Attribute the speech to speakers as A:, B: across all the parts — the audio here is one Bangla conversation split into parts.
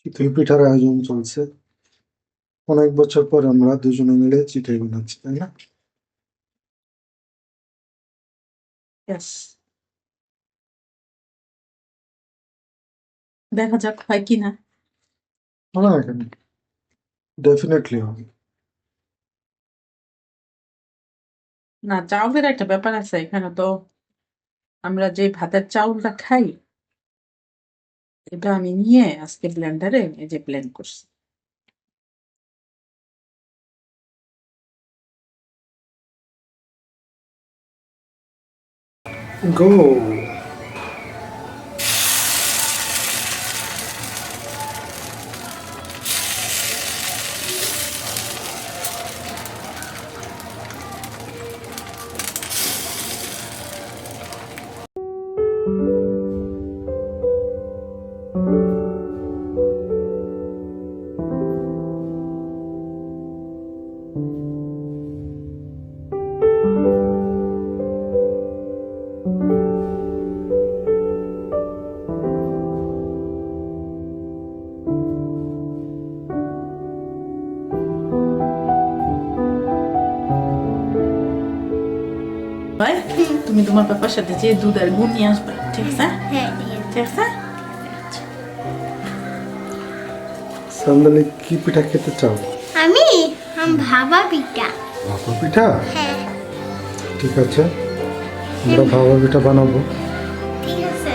A: চিতই পিঠার আয়োজন চলছে। অনেক বছর পর আমরা দুজনে মিলে চিতই বানাচ্ছি, তাই না?
B: ইয়েস, দেখা যাক হয় কি না।
A: হবে না কেন? ডেফিনেটলি হবে।
B: না, চাউলের একটা ব্যাপার আছে এখানে তো। আমরা যে ভাতের চাউলটা খাই, এটা আমি নিয়ে আজকে ব্লেন্ডারে এই যে ব্লেন্ড করছি।
A: গো।
B: ভাই, তুমি তোমার পাপার সাথে যে দুধ আর গুড় নিয়ে আসবে, ঠিক আছে?
C: হ্যাঁ,
B: ঠিক আছে।
A: সান্দালি কি পিঠা খেতে চাও?
C: আমি ভাবা পিঠা।
A: ভাপা পিঠা?
C: হ্যাঁ,
A: ঠিক আছে, আমরা ভাপা পিঠা বানাবো।
C: ঠিক আছে।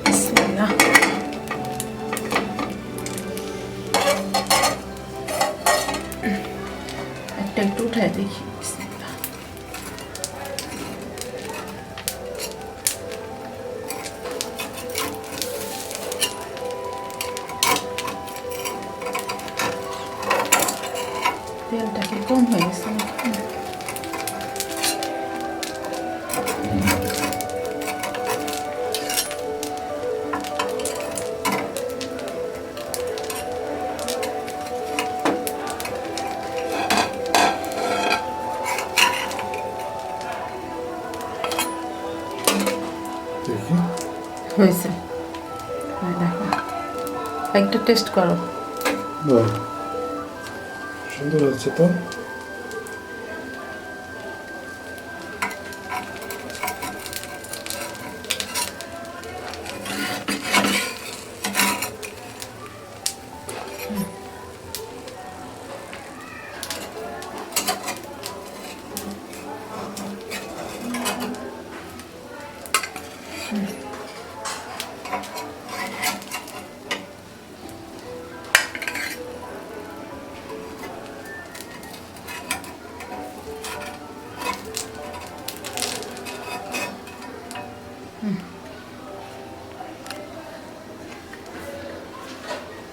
B: বিসমিল্লাহ। একটা একটু উঠায় দেখি। বিসমিল্লাহ। তেলটা কি কম হয়ে গেছে নাকি?
A: দেখি।
B: হয়েছে। হ্যাঁ, দেখো, একটা টেস্ট করো।
A: বাহ, সুন্দর হচ্ছে তো।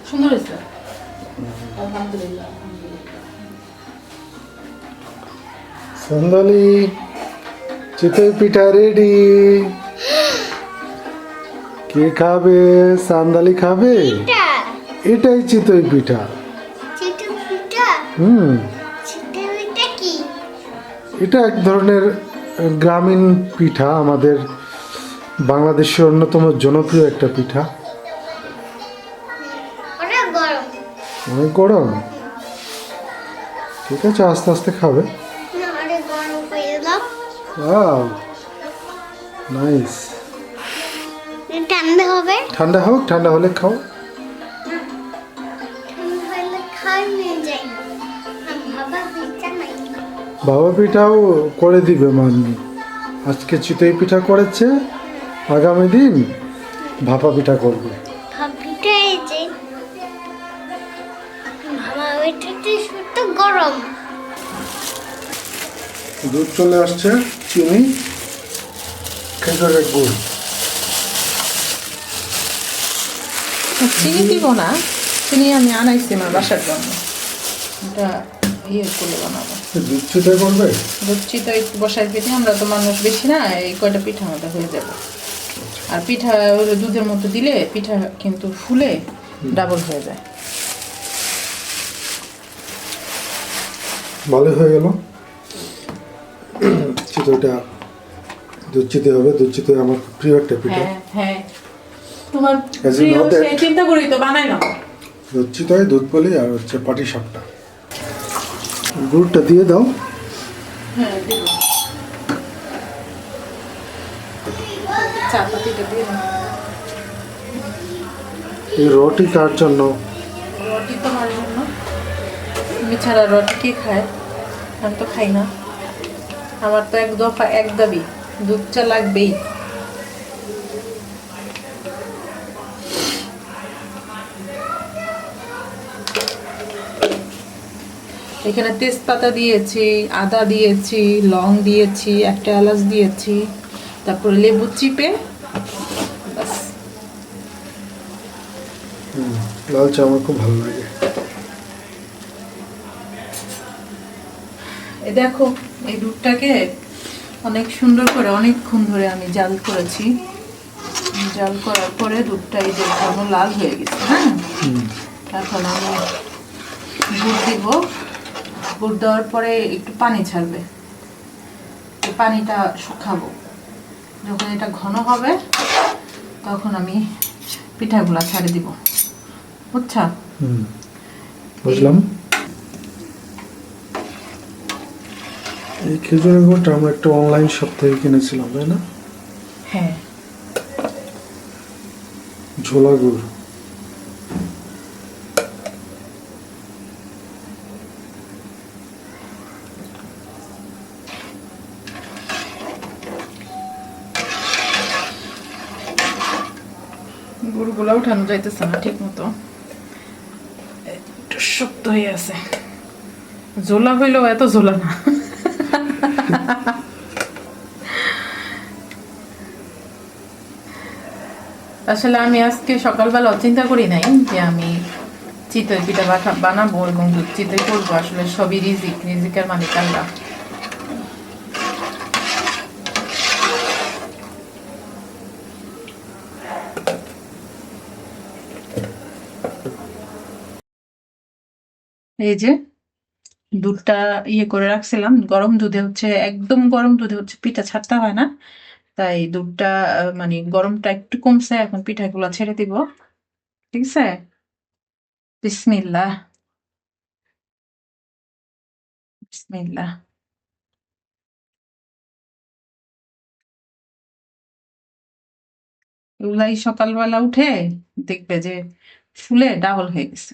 B: সুন্দর হয়েছে, আলহামদুলিল্লাহ।
A: সান্দালি, চিতই পিঠা রেডি। কে খাবে? সান্দালি খাবে?
C: পিঠা,
A: এটাই চিতই পিঠা।
C: চিতই পিঠা।
A: হুম,
C: চিতই পিঠা কি?
A: এটা এক ধরনের গ্রামীণ পিঠা, আমাদের বাংলাদেশের অন্যতম জনপ্রিয় একটা পিঠা।
C: অনেক গরম।
A: অনেক গরম? ঠিক আছে, আস্তে আস্তে খাবে।
C: না, অনেক গরম হয়ে গেলাম।
A: Wow, nice.
C: ঠান্ডা হবে।
A: ঠান্ডা হোক, ঠান্ডা হলে খাও।
C: ঠান্ডা হলে খাওয়া নিয়ে যাই। ভাবা পিঠা নাই।
A: বাবা পিঠাও করে দিবে মাম্মি। আজকে চিতই পিঠা করেছে, আগামী দিন ভাপা পিঠা করবে।
C: ভাবা পিঠা এই যে ভাবা পিঠাটি শুধু গরম।
A: দুধ চলে আসছে, চিনি, খেজুরের গুড়।
B: চিনি দিব না, চিনি আমি আনাইছি আমার বাসার জন্য। এটা ইয়ে করে বানাবো।
A: দুধ চিতই করবে?
B: দুধ চিতই বসাই পিঠে, আমরা তো মানুষ বেশি না, এই কয়টা পিঠা আমাদের হয়ে যাবে। আর পিঠা ওই দুধের মতো দিলে পিঠা কিন্তু ফুলে ডাবল হয়ে যায়।
A: ভালো হয়ে গেল। চিতইটা দুধ চিতই হবে। দুধ চিতই আমার খুব প্রিয় একটা পিঠা।
B: হ্যাঁ হ্যাঁ, তোমার
A: As you
B: প্রিয়
A: know that-
B: সেই চিন্তা করি তো বানাই না।
A: দুধ চিতই, দুধ পলি আর হচ্ছে পাটি সাপটা। গুড়টা দিয়ে দাও।
B: হ্যাঁ দিব। চা পাতিটা দিয়ে দাও।
A: এই রুটি কার জন্য?
B: রুটি তোমার জন্য। তুমি ছাড়া রুটি কে খায়? আমি তো খাই না। আমার তো এক দফা এক দাবি, দুধ চা লাগবেই। এখানে তেজপাতা দিয়েছি, আদা দিয়েছি, লং দিয়েছি, একটা এলাচ দিয়েছি, তারপরে লেবু চিপে বাস।
A: লাল চা আমার খুব ভালো লাগে।
B: এই দেখো, এই দুধটাকে অনেক সুন্দর করে অনেকক্ষণ ধরে আমি জাল করেছি। জাল করার পরে দুধটা এই যে ঘন লাল হয়ে গেছে। হ্যাঁ, এখন আমি গুড় দিব। গুড় দেওয়ার পরে একটু পানি ছাড়বে, এই পানিটা শুকাবো। যখন এটা ঘন হবে তখন আমি পিঠাগুলা ছাড়ে দিব, বুঝছা?
A: বুঝলাম। এই খেজুরের গুড়টা আমরা একটা অনলাইন শপ থেকে কিনেছিলাম, তাই না?
B: হ্যাঁ,
A: ঝোলা গুড়।
B: গুড়গুলা উঠানো যাইতেছে না ঠিক মতো, একটু শক্ত হয়ে আছে। ঝোলা হইলেও এত ঝোলা না। আসলে আমি আজকে সকালবেলা চিন্তা করি নাই যে আমি চিতই পিঠা বানাবো এবং দুধ চিতই করবো। আসলে সবই রিজিক, রিজিকের মালিক আল্লাহ। এই যে দুধটা ইয়ে করে রাখছিলাম, গরম দুধে হচ্ছে, একদম গরম দুধে হচ্ছে পিঠা ছাড়তে হয় না। তাই দুধটা মানে গরমটা একটু কমছে, এখন পিঠাগুলো ছেড়ে দিব। ঠিক আছে, বিসমিল্লাহ বিসমিল্লাহ। এগুলাই সকালবেলা উঠে দেখবে যে ফুলে ডাবল হয়ে গেছে।